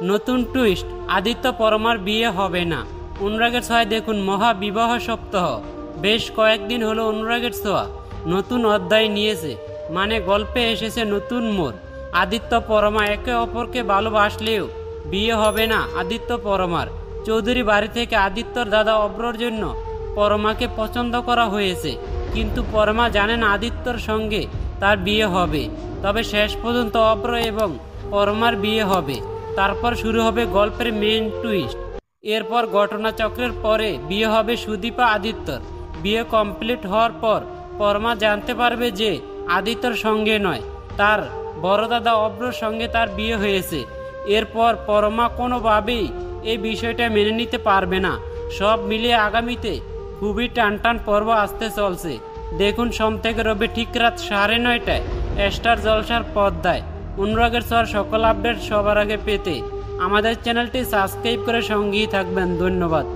নতুন টুইস্ট, আদিত্য পরমার বিয়ে হবে না। অনুরাগের ছোঁয়ায় দেখুন মহা বিবাহ সপ্তাহ। বেশ কয়েকদিন হলো অনুরাগের ছোঁয়া নতুন অধ্যায় নিয়েছে, মানে গল্পে এসেছে নতুন মোড়। আদিত্য পরমা একে অপরকে ভালোবাসলেও বিয়ে হবে না আদিত্য পরমার। চৌধুরী বাড়ি থেকে আদিত্যর দাদা অব্রর জন্য পরমাকে পছন্দ করা হয়েছে, কিন্তু পরমা জানেন আদিত্যর সঙ্গে তার বিয়ে হবে। তবে শেষ পর্যন্ত অব্র এবং পরমার বিয়ে হবে। তারপর শুরু হবে গল্পের মেন টুইস্ট। এরপর ঘটনাচক্রের পরে বিয়ে হবে সুদীপা আদিত্যর। বিয়ে কমপ্লিট হওয়ার পর পরমা জানতে পারবে যে আদিত্যর সঙ্গে নয়, তার বড় দাদা অব্রর সঙ্গে তার বিয়ে হয়েছে। এরপর পরমা কোনোভাবেই এই বিষয়টা মেনে নিতে পারবে না। সব মিলিয়ে আগামীতে খুবই টানটান পর্ব আসতে চলছে। দেখুন সোম থেকে রবি ঠিক রাত 9:30টায় স্টার জলসার পর্দায়। অনুরাগের ছোঁয়ার সকল আপডেট সবার আগে পেতে আমাদের চ্যানেলটি সাবস্ক্রাইব করে সঙ্গেই থাকবেন। ধন্যবাদ।